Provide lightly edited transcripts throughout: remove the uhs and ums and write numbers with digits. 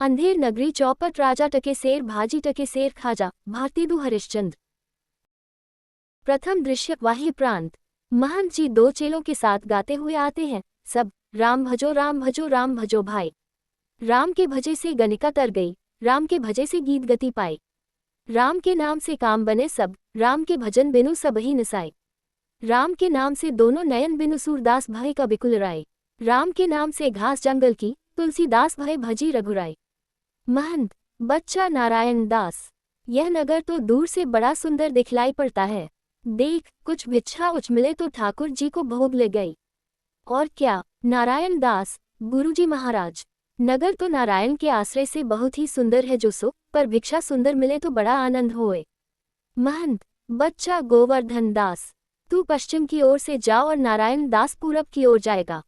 अंधेर नगरी चौपट राजा टके सेर भाजी टके सेर खाजा भारतीदु हरिश्चंद्र। प्रथम दृश्य वाह्य प्रांत। महंत जी दो चेलों के साथ गाते हुए आते हैं। सब राम भजो राम भजो राम भजो भाई। राम के भजे से गणिका तर गई, राम के भजे से गीत गति पाई। राम के नाम से काम बने सब, राम के भजन बिनु सब ही निसाए। राम के नाम से दोनों नयन बिनु सूरदास भय का बिकुल राय। राम के नाम से घास जंगल की, तुलसीदास भय भजी रघुराय। महंत बच्चा नारायण दास, यह नगर तो दूर से बड़ा सुंदर दिखलाई पड़ता है। देख कुछ भिक्षा उच मिले तो ठाकुर जी को भोग ले गई। और क्या नारायण दास, गुरुजी महाराज, नगर तो नारायण के आश्रय से बहुत ही सुंदर है जो सो, पर भिक्षा सुंदर मिले तो बड़ा आनंद होए। महंत बच्चा गोवर्धन दास, तू पश्चिम की ओर से जाओ और नारायण दास पूरब की ओर जाएगा।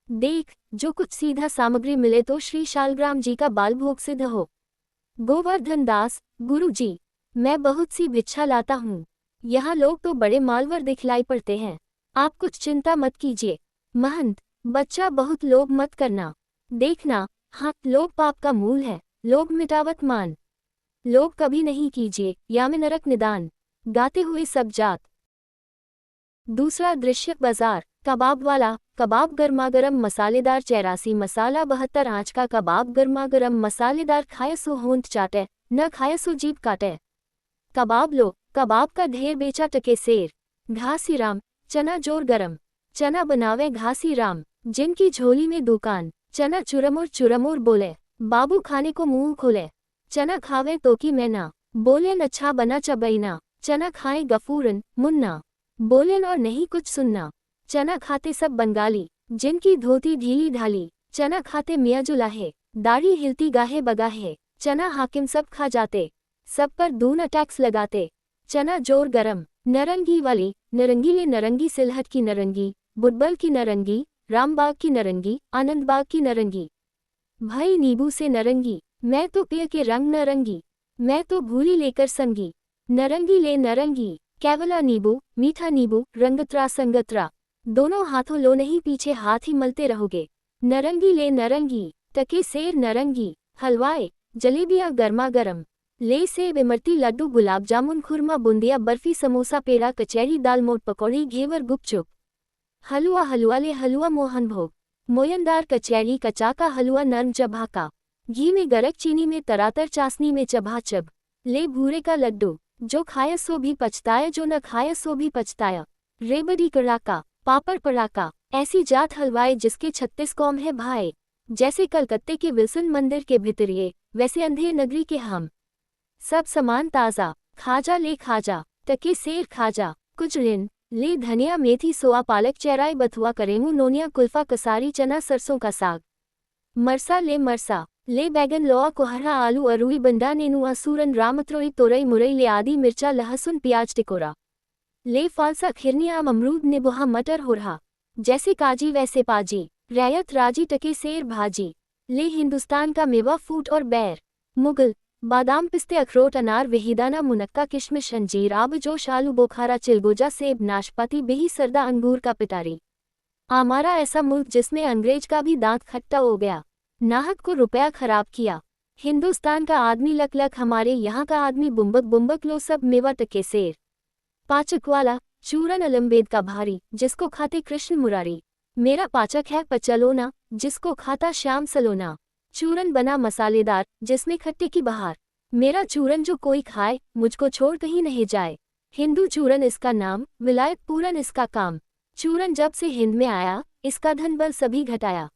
देख जो कुछ सीधा सामग्री मिले तो श्री शालग्राम जी का बाल भोग सिद्ध हो। गोवर्धन दास, गुरु जी, मैं बहुत सी भिक्षा लाता हूँ। यहाँ लोग तो बड़े मालवर दिखलाई पड़ते हैं, आप कुछ चिंता मत कीजिए। महंत बच्चा बहुत लोभ मत करना। देखना, हाँ लोभ पाप का मूल है, लोभ मिटावत मान। लोभ कभी नहीं कीजिए, या में नरक निदान। गाते हुए सब जात। दूसरा दृश्य बाजार। कबाब वाला, कबाब गर्मागरम मसालेदार 84 मसाला 72 आँच का कबाब गर्मागरम मसालेदार खाए सो होंठ चाटे, न खाए सो जीभ काटे। कबाब लो, कबाब का ढेर बेचा टके सेर। घासी राम, चना जोर गरम, चना बनावे घासी राम। जिनकी झोली में दुकान, चना चुरमुर बोले, बाबू खाने को मुंह खोले। चना खावे तो की मैना, बोले अच्छा बना चबैना। चना खाए गफूरन मुन्ना, बोलेन और नहीं कुछ सुनना। चना खाते सब बंगाली, जिनकी धोती ढीली ढाली। चना खाते मियाँ जुलाहे, दाढ़ी हिलती गाहे बगाहे। चना हाकिम सब खा जाते, सब पर दूना टैक्स लगाते। चना जोर गरम, नरंगी वाली, नरंगीले नरंगी सिलहट की नरंगी, बुटबल की नरंगी, रामबाग की नरंगी, आनंदबाग की नरंगी। भाई नींबू से नरंगी, मैं तो पिय के रंग नरंगी। मैं तो भूली लेकर संगी, नरंगी ले नरंगी। केवला नींबू, मीठा नींबू, रंगतरा संगतरा। दोनों हाथों लो नहीं पीछे हाथ ही मलते रहोगे। नरंगी ले नरंगी, टके सेर नरंगी। हलवाए, जलेबियाँ गर्मा गरम। ले सेब इमरती लड्डू गुलाब जामुन खुरमा बूंदिया बर्फी समोसा पेड़ा कचौड़ी दाल मोट पकौड़ी घेवर गुपचुप। हलवा हलवा ले हलवा मोहन भोग, मोयनदार कचौड़ी कचाका हलवा नर्म चबाका। घी में गरक चीनी में तरातर चासनी में चबाचब। ले भूरे का लड्डू, जो खाया सो भी पछताया जो न खाया सो भी पछताया। रेबड़ी कड़ाका, पापड़ पड़ाका। ऐसी जात हलवाए जिसके 36 कौम है भाई। जैसे कलकत्ते के विल्सन मंदिर के भितरिए, वैसे अंधेर नगरी के हम। सब समान ताज़ा, खाजा ले खाजा, टके सेर खाजा। कुछ ऋण, ले धनिया मेथी सोआ पालक चेराई बथुआ करेंगू नोनिया कुल्फा कसारी चना सरसों का साग। मरसा ले मरसा, ले बैगन लोआ कोहरा आलू अरुई बंडा नेनुआ सूरन रामत्रोई तोरई मुरई ले आदि मिर्चा लहसुन प्याज टिकोरा। ले फालसा खिरनी आम अमरूद निबुहा मटर हुरहा। जैसे काजी वैसे पाजी, रैयत राजी टके सेर भाजी। ले हिंदुस्तान का मेवा फूट और बैर। मुगल, बादाम पिस्ते अखरोट अनार वेहिदाना मुनक्का किशमिश अंजीर आबजोश आलू बोखारा चिलगोजा सेब नाशपाती बेही सरदा अंगूर का पिटारी। हमारा ऐसा मुल्क जिसमें अंग्रेज का भी दांत खट्टा हो गया, नाहक को रुपया खराब किया। हिंदुस्तान का आदमी लक लक, हमारे यहाँ का आदमी बुम्बक बुम्बक। लो सब मेवा टके सेर। पाचक वाला, चूरन अलमबेद का भारी, जिसको खाते कृष्ण मुरारी। मेरा पाचक है पचलोना, जिसको खाता श्याम सलोना। चूरन बना मसालेदार, जिसमें खट्टे की बहार। मेरा चूरन जो कोई खाए, मुझको छोड़ कहीं नहीं जाए। हिंदू चूरन इसका नाम, विलायत पूरन इसका काम। चूरन जब से हिंद में आया, इसका धन बल सभी घटाया।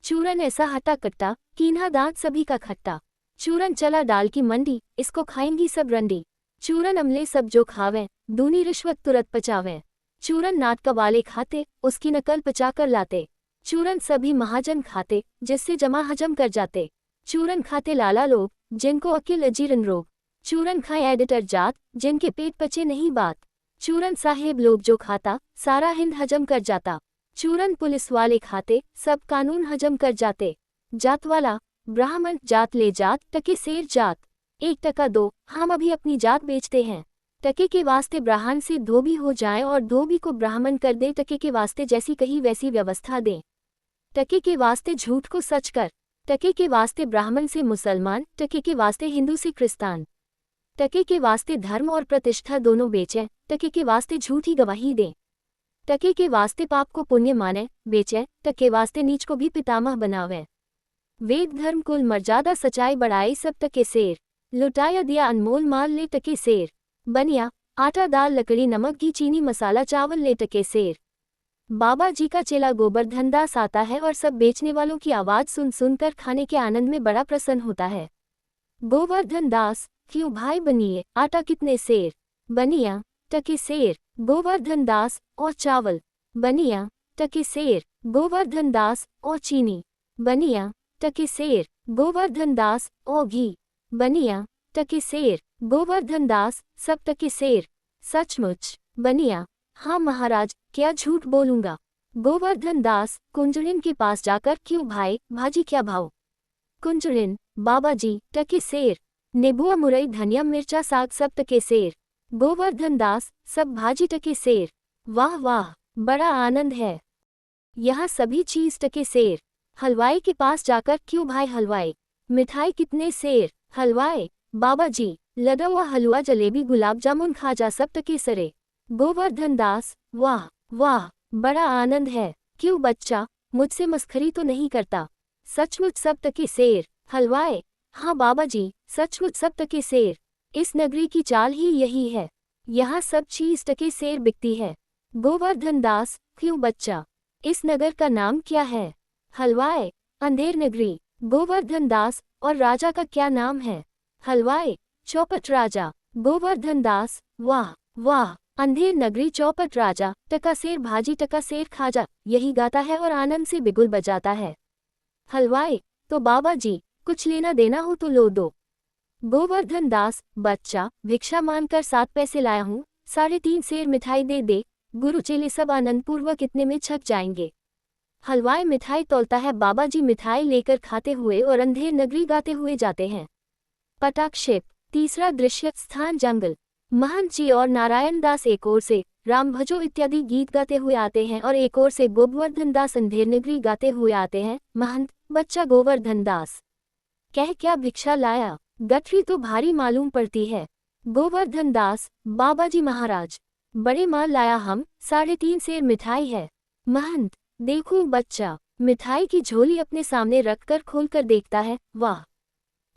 चूरन ऐसा हटा कट्टा, कीन्हा दांत सभी का खट्टा। चूरन चला डाल की मंडी, इसको खाएंगी सब रंडी। चूरन अमले सब जो खावें, दूनी रिश्वत तुरंत पचावें। चूरन नाटक वाले खाते, उसकी नकल पचाकर लाते। चूरन सभी महाजन खाते, जिससे जमा हजम कर जाते। चूरन खाते लाला लोग, जिनको अकिल अजीरन रोग। चूरन खाए एडिटर जात, जिनके पेट पचे नहीं बात। चूरन साहेब लोग जो खाता, सारा हिंद हजम कर जाता। चूरन पुलिस वाले खाते, सब कानून हजम कर जाते। जात वाला, ब्राह्मण जात ले जात टके सेर जात। 1 टका दो, हम अभी अपनी जात बेचते हैं। टके के वास्ते ब्राह्मण से धोबी हो जाए और धोबी को ब्राह्मण कर दे। टके के वास्ते जैसी कही वैसी व्यवस्था दें। टके के वास्ते झूठ को सच कर, टके के वास्ते ब्राह्मण से मुसलमान, टके के वास्ते हिंदू से क्रिस्तान। टके के वास्ते धर्म और प्रतिष्ठा दोनों बेचें, टके के वास्ते झूठी गवाही दें। टके के वास्ते पाप को पुण्य माने, बेचें, टके वास्ते नीच को भी पितामह बनावें। वेद धर्म कुल मर्यादा सच्चाई बढ़ाई सब टके सेर। लुटाया दिया अनमोल माल ले टके सेर। बनिया आटा दाल लकड़ी नमक घी चीनी मसाला चावल ले टके सेर। बाबा जी का चेला गोवर्धन दास आता है और सब बेचने वालों की आवाज सुन सुनकर खाने के आनंद में बड़ा प्रसन्न होता है। गोवर्धन दास, क्यों भाई बनिए, आटा कितने सेर? बनिया टके सेर। गोवर्धन दास, और चावल? बनिया टके सेर। गोवर्धन दास, और चीनी? बनिया टके सेर। गोवर्धन दास, और घी? बनिया टके सेर। गोवर्धन दास, सब टके सेर। सचमुच? बनिया हाँ महाराज, क्या झूठ बोलूंगा। गोवर्धन दास कुंजड़िन के पास जाकर, क्यों भाई, भाजी क्या भाव? कुंजड़िन, बाबा जी टके सेर। नेबुआ मुरई धनिया मिर्चा साग सब टके सेर। गोवर्धन दास, सब भाजी टके सेर। वाह वाह, बड़ा आनंद है, यहाँ सभी चीज टके सेर। हलवाई के पास जाकर, क्यों भाई हलवाई, मिठाई कितने सेर? हलवाई, बाबा जी लदा हुआ हलवा जलेबी गुलाब जामुन खाजा सब टके सरे। गोवर्धन दास, वाह वाह, बड़ा आनंद है, क्यों बच्चा, मुझसे मस्खरी तो नहीं करता? सचमुच सब टके सेर। हलवाई, हाँ बाबा जी, सचमुच सब टके सेर। इस नगरी की चाल ही यही है, यहाँ सब चीज टके सेर बिकती है। गोवर्धन दास, क्यों बच्चा, इस नगर का नाम क्या है? हलवाई, अंधेर नगरी। गोवर्धन दास, और राजा का क्या नाम है? हलवाई, चौपट राजा। गोवर्धन दास, वाह वाह, अंधेर नगरी चौपट राजा, टका सेर भाजी टका सेर खाजा, यही गाता है और आनंद से बिगुल बजाता है। हलवाई, तो बाबा जी कुछ लेना देना हो तो लो दो। गोवर्धन दास, बच्चा भिक्षा मांगकर 7 पैसे लाया हूँ, 3.5 सेर मिठाई दे दे। गुरु चेले सब आनंदपूर्वक इतने में छक जाएंगे। हलवाई मिठाई तौलता है, बाबा जी मिठाई लेकर खाते हुए और अंधेर नगरी गाते हुए जाते हैं। पटाक्षेप। तीसरा दृश्य, स्थान जंगल। महंत जी और नारायण दास एक ओर से राम भजो इत्यादि गीत गाते हुए आते हैं और एक ओर से गोवर्धन दास अंधेर नगरी गाते हुए आते हैं। महंत, बच्चा गोवर्धन दास, कह क्या भिक्षा लाया? गठरी तो भारी मालूम पड़ती है। गोवर्धन दास, बाबा जी महाराज, बड़े माल लाया हम, 3.5 सेर मिठाई है। महंत, देखो बच्चा, मिठाई की झोली अपने सामने रखकर खोलकर देखता है। वाह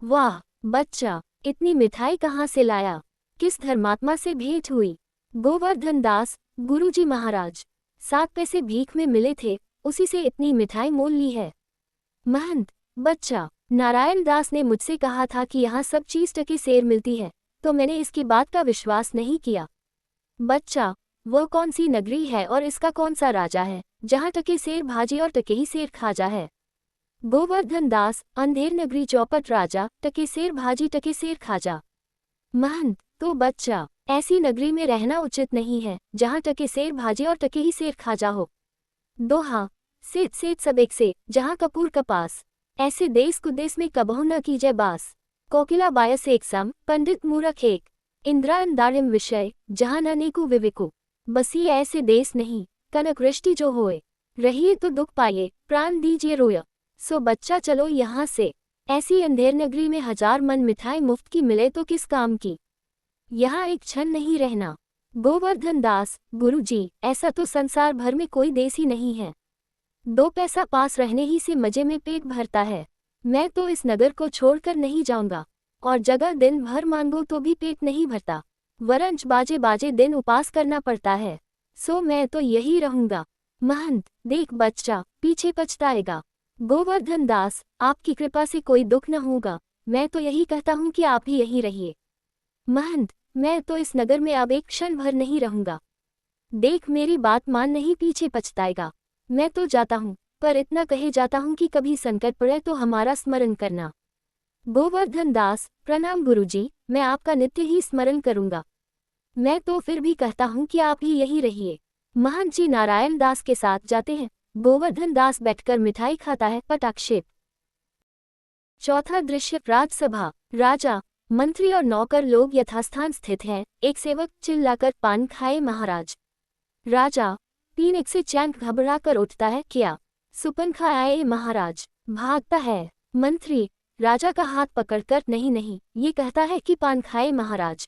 वाह बच्चा, इतनी मिठाई कहाँ से लाया? किस धर्मात्मा से भेंट हुई? गोवर्धन दास, गुरुजी महाराज, 7 पैसे भीख में मिले थे, उसी से इतनी मिठाई मोल ली है। महंत, बच्चा, नारायण दास ने मुझसे कहा था कि यहाँ सब चीज टके सेर मिलती है, तो मैंने इसकी बात का विश्वास नहीं किया। बच्चा, वो कौन सी नगरी है और इसका कौन सा राजा है जहाँ टके सेर भाजी और टके ही सेर खाजा है? गोवर्धन दास, अंधेर नगरी चौपट राजा, टके सेर भाजी टके सेर खाजा। महंत, तो बच्चा, ऐसी नगरी में रहना उचित नहीं है जहाँ टके सेर भाजी और टके ही सेर खाजा हो। दोहा, सेठ सेठ सब एक से, जहाँ कपूर कपास, ऐसे देश कुदेश में कबहु न कीजय बास। कोकिला बायस एक सम, पंडित मूरख एक, इंद्रायन दारिम विषय, जहाँ न नेकु विवेकु। बसी ऐसे देश नहीं, कनक वृष्टि जो होए, रहिए तो दुख पाइए, प्राण दीजिए रोय। सो बच्चा चलो यहाँ से, ऐसी अंधेर नगरी में 1000 मन मिठाई मुफ्त की मिले तो किस काम की, यहाँ एक क्षण नहीं रहना। गोवर्धन दास, गुरुजी, ऐसा तो संसार भर में कोई देश ही नहीं है। 2 पैसा पास रहने ही से मजे में पेट भरता है। मैं तो इस नगर को छोड़कर नहीं जाऊंगा, और जगह दिन भर मांगो तो भी पेट नहीं भरता, वरंच बाजे बाजे दिन उपास करना पड़ता है। सो मैं तो यही रहूंगा। महंत, देख बच्चा, पीछे पछताएगा। गोवर्धन दास, आपकी कृपा से कोई दुख न होगा, मैं तो यही कहता हूँ कि आप ही यहीं रहिए। महंत, मैं तो इस नगर में अब एक क्षण भर नहीं रहूंगा। देख मेरी बात मान, नहीं पीछे पछताएगा। मैं तो जाता हूँ, पर इतना कहे जाता हूँ कि कभी संकट पड़े तो हमारा स्मरण करना। गोवर्धन दास, प्रणाम गुरुजी, मैं आपका नित्य ही स्मरण करूंगा। मैं तो फिर भी कहता हूँ कि आप ही यहीं रहिए। महंत जी नारायण दास के साथ जाते हैं। गोवर्धन दास बैठकर मिठाई खाता है। पटाक्षेप। चौथा दृश्य, राजसभा। राजा, मंत्री और नौकर लोग यथास्थान स्थित हैं। एक सेवक चिल्लाकर पान खाए। महाराज। राजा, पीने से चैन घबरा कर उठता है। क्या सुपन खा आए महाराज? भागता है। मंत्री राजा का हाथ पकड़कर, नहीं नहीं, ये कहता है कि पान खाए महाराज।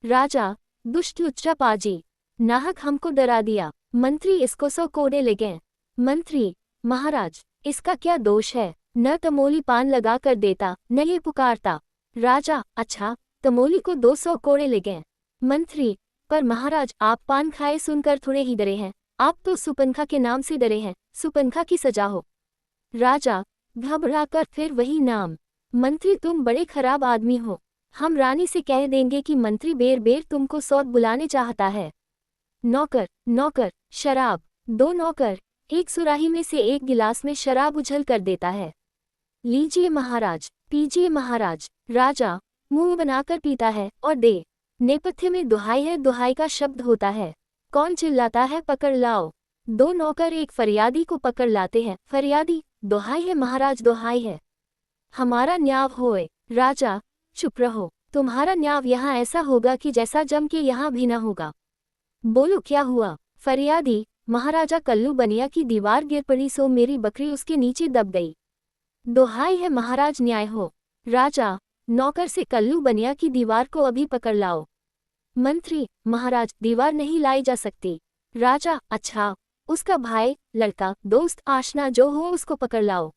राजा, दुष्ट लुच्चा पाजी, नाहक हमको डरा दिया। मंत्री, इसको 100 कोड़े लगे। मंत्री, महाराज, इसका क्या दोष है, न तमोली पान लगा कर देता, न ये पुकारता। राजा, अच्छा, तमोली को 200 कोड़े लगे। मंत्री, पर महाराज, आप पान खाए सुनकर थोड़े ही डरे हैं, आप तो सुपनखा के नाम से डरे हैं, सुपनखा की सजा हो। राजा, घबराकर फिर वही नाम। मंत्री, तुम बड़े खराब आदमी हो, हम रानी से कह देंगे कि मंत्री बेर बेर तुमको सौत बुलाने चाहता है। नौकर, नौकर, शराब। 2 नौकर एक सुराही में से एक गिलास में शराब उछल कर देता है। लीजिए महाराज, पीजिए महाराज। राजा मुंह बनाकर पीता है और दे। नेपथ्य में दुहाई है, दुहाई का शब्द होता है। कौन चिल्लाता है, पकड़ लाओ। 2 नौकर एक फरियादी को पकड़ लाते हैं। फरियादी, दुहाई है महाराज, दुहाई है, हमारा न्याय होए। राजा, चुप रहो, तुम्हारा न्याय यहाँ ऐसा होगा कि जैसा जम के यहाँ भी न होगा। बोलो क्या हुआ। फरियादी, महाराजा कल्लू बनिया की दीवार गिर पड़ी, सो मेरी बकरी उसके नीचे दब गई। दुहाई है महाराज, न्याय हो। राजा, नौकर से कल्लू बनिया की दीवार को अभी पकड़ लाओ। मंत्री, महाराज, दीवार नहीं लाई जा सकती। राजा, अच्छा, उसका भाई, लड़का, दोस्त, आशना जो हो उसको पकड़ लाओ।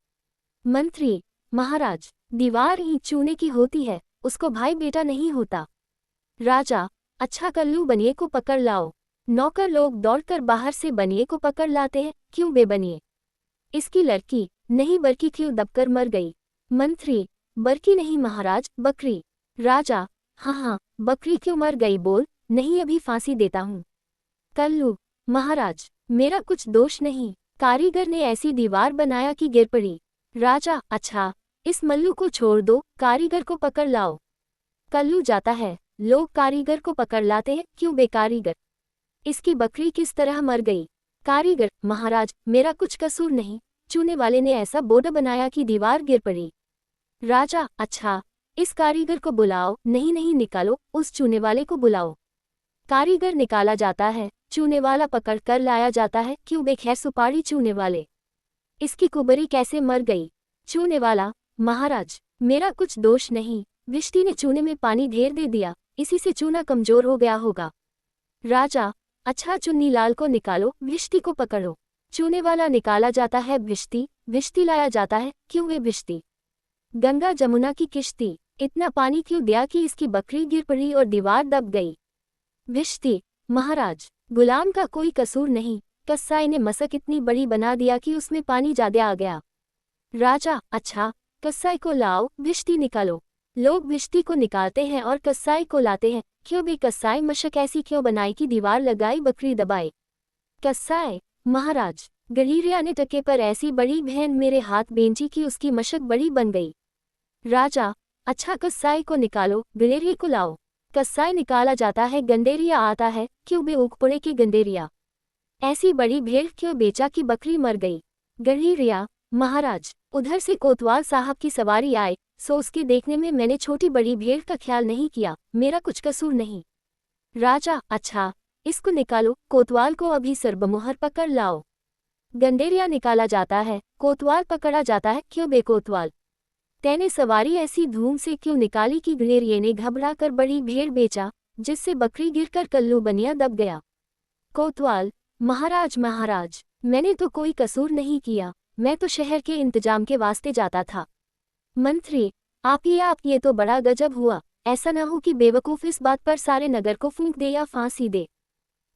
मंत्री, महाराज, दीवार ईंट चूने की होती है, उसको भाई बेटा नहीं होता। राजा, अच्छा, कल्लू बनिए को पकड़ लाओ। नौकर लोग दौड़कर बाहर से बनिए को पकड़ लाते हैं। क्यों बेबनिए? इसकी लड़की नहीं, बरकी क्यों दबकर मर गई? मंत्री, बरकी नहीं महाराज, बकरी। राजा, हाँ हाँ, बकरी क्यों मर गई, बोल। नहीं, अभी फांसी देता हूँ। कल्लू, महाराज, मेरा कुछ दोष नहीं, कारीगर ने ऐसी दीवार बनाया कि गिर पड़ी। राजा, अच्छा, इस मल्लू को छोड़ दो, कारीगर को पकड़ लाओ। कल्लू जाता है, लोग कारीगर को पकड़ लाते हैं। क्यों बेकारीगर? इसकी बकरी किस तरह मर गई? कारीगर, महाराज, मेरा कुछ कसूर नहीं, चूने वाले ने ऐसा बोर्ड बनाया कि दीवार गिर पड़ी। राजा, अच्छा, इस कारीगर को बुलाओ। नहीं नहीं, निकालो, उस चूने वाले को बुलाओ। कारीगर निकाला जाता है, चूने वाला पकड़ कर लाया जाता है। क्यों बेखैर सुपारी चूने वाले, इसकी कुबरी कैसे मर गई? चूने वाला, महाराज, मेरा कुछ दोष नहीं, विष्टि ने चूने में पानी ढेर दे दिया, इसी से चूना कमजोर हो गया होगा। राजा, अच्छा, चुन्नी लाल को निकालो, विष्टि को पकड़ो। चूने वाला निकाला जाता है, विष्टि लाया जाता है। क्यों वे विष्टि? गंगा जमुना की किश्ती, इतना पानी क्यों दिया कि इसकी बकरी गिर पड़ी और दीवार दब गई? विष्टि, महाराज, गुलाम का कोई कसूर नहीं, कसाई ने मसक इतनी बड़ी बना दिया कि उसमें पानी ज्यादा आ गया। राजा, अच्छा, कसाई को लाओ, विष्टि निकालो। लोग विष्टि को निकालते हैं और कसाई को लाते हैं। क्यों बे कसाई मशक ऐसी क्यों बनाई कि दीवार लगाई, बकरी दबाई? कसाई, महाराज, गरीरिया ने टके पर ऐसी बड़ी बहन मेरे हाथ बेंची कि उसकी मशक बड़ी बन गई। राजा, अच्छा, कसाई को निकालो, गलेरिया को लाओ। कसाई निकाला जाता है, गंडेरिया आता है। क्यों बे उगपुड़े के गंडेरिया, ऐसी बड़ी भेड़ क्यों बेचा कि बकरी मर गई? गरीरिया, महाराज, उधर से कोतवाल साहब की सवारी आए, सो उसके देखने में मैंने छोटी बड़ी भेड़ का ख्याल नहीं किया, मेरा कुछ कसूर नहीं। राजा, अच्छा, इसको निकालो, कोतवाल को अभी सरबमुहर पकड़ लाओ। गंडेरिया निकाला जाता है, कोतवाल पकड़ा जाता है। क्यों बे कोतवाल, तैने सवारी ऐसी धूम से क्यों निकाली कि गंडेरिये ने घबरा कर बड़ी भेड़ बेचा, जिससे बकरी गिरकर कल्लू बनिया दब गया? कोतवाल, महाराज, महाराज, मैंने तो कोई कसूर नहीं किया, मैं तो शहर के इंतजाम के वास्ते जाता था। मंत्री, आप ये तो बड़ा गजब हुआ, ऐसा न हो कि बेवकूफ इस बात पर सारे नगर को फूंक दे या फांसी दे।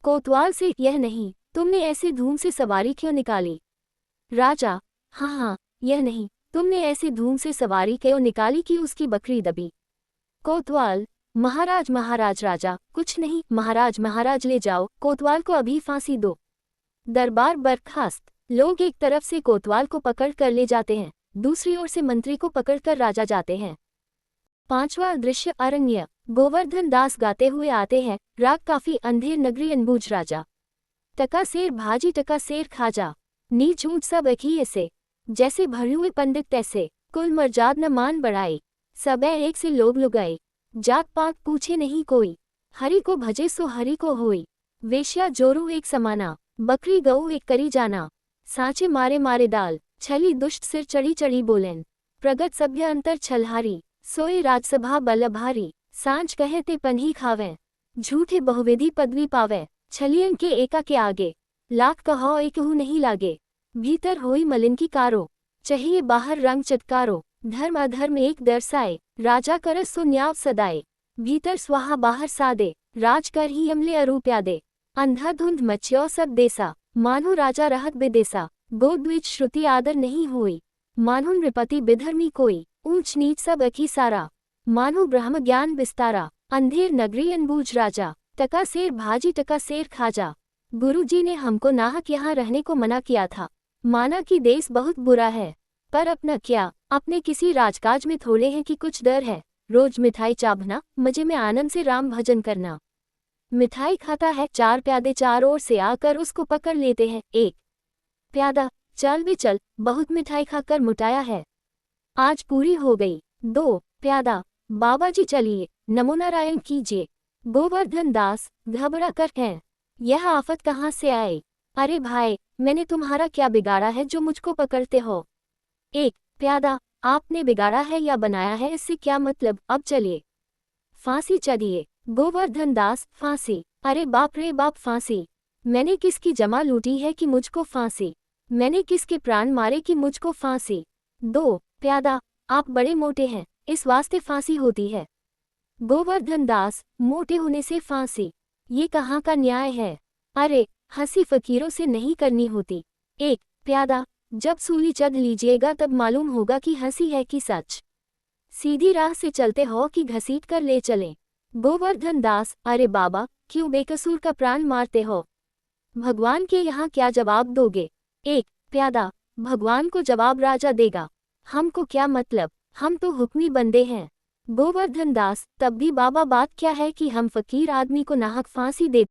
कोतवाल से, यह नहीं, तुमने ऐसे धूम से सवारी क्यों निकाली? राजा, हाँ हाँ, यह नहीं, तुमने ऐसे धूम से सवारी क्यों निकाली कि उसकी बकरी दबी? कोतवाल, महाराज, महाराज, राजा, कुछ नहीं, महाराज, महाराज, ले जाओ, कोतवाल को अभी फांसी दो। दरबार बर्खास्त, लोग एक तरफ से कोतवाल को पकड़ कर ले जाते हैं, दूसरी ओर से मंत्री को पकड़कर राजा जाते हैं। 5वां दृश्य, अरण्य। गोवर्धन दास गाते हुए आते हैं, राग काफी अंधेर नगरी अनबूझ राजा। टका सेर भाजी, टका सेर खाजा, नीच ऊंच सब एक ही ऐसे, जैसे भरे हुए पंडित तैसे, कुल मर्जाद न मान बढ़ाई, सब एक से लोग लुगाई, जात पात पूछे नहीं कोई, हरि को भजे सो हरि को होई, वेश्या जोरू एक समाना, बकरी गऊ एक करी जाना, सांचे मारे मारे दाल, छली दुष्ट सिर चढ़ी चढ़ी बोलेन, प्रगट सभ्य अंतर छलहारी, सोए राजसभा बल भारी, सांझ कहे ते पन्ही खावें, झूठे बहुविधि पदवी पावें, छलियन के एका के आगे, लाख कहो एकहु नहीं लागे, भीतर होई मलिन की कारो, चाहिए बाहर रंग चटकारो, धर्म अधर्म एक दर्शाए, राजा करस सो न्याव सदाए, भीतर स्वाहा बाहर सादे, राज कर ही अमले अरूप्यादे, अंधाधुंध मच्यो सब देसा, मानो राजा रहत बेदेसा, गोद्विज श्रुति आदर नहीं हुई, मानो नृपति बिधर्मी कोई, ऊंच नीच सब अखी सारा, मानो ब्रह्म ज्ञान विस्तारा, अंधेर नगरी अनबूझ राजा, टका सेर भाजी टका सेर खाजा। गुरुजी ने हमको नाहक यहाँ रहने को मना किया था, माना कि देश बहुत बुरा है, पर अपना क्या, अपने किसी राजकाज में थोड़े हैं कि कुछ डर है, रोज मिठाई चाभना, मजे में आनंद से राम भजन करना। मिठाई खाता है, 4 प्यादे 4 ओर से आकर उसको पकड़ लेते हैं, 1 प्यादा, चल भी चल, बहुत मिठाई खाकर मुटाया है, आज पूरी हो गई। 2 प्यादा, बाबा जी चलिए, नमो नारायण कीजिए। गोवर्धन दास घबरा कर हैं, यह आफत कहाँ से आई? अरे भाई, मैंने तुम्हारा क्या बिगाड़ा है जो मुझको पकड़ते हो? 1 प्यादा, आपने बिगाड़ा है या बनाया है इससे क्या मतलब, अब चलिए फांसी चढ़िए। गोवर्धन दास फांसी, अरे बाप रे बाप फांसी, मैंने किसकी जमा लूटी है कि मुझको फांसी, मैंने किसके प्राण मारे कि मुझको फांसी। 2 प्यादा, आप बड़े मोटे हैं, इस वास्ते फांसी होती है। गोवर्धन दास, मोटे होने से फांसी, ये कहाँ का न्याय है? अरे हंसी फकीरों से नहीं करनी होती। 1 प्यादा, जब सूली चढ़ लीजिएगा तब मालूम होगा कि हंसी है कि सच। सीधी राह से चलते हो कि घसीट कर ले चलें? गोवर्धन दास, अरे बाबा, क्यों बेकसूर का प्राण मारते हो? भगवान के यहाँ क्या जवाब दोगे? 1 प्यादा, भगवान को जवाब राजा देगा, हमको क्या मतलब, हम तो हुक्मी बंदे हैं। गोवर्धन दास, तब भी बाबा बात क्या है कि हम फकीर आदमी को नाहक फांसी दे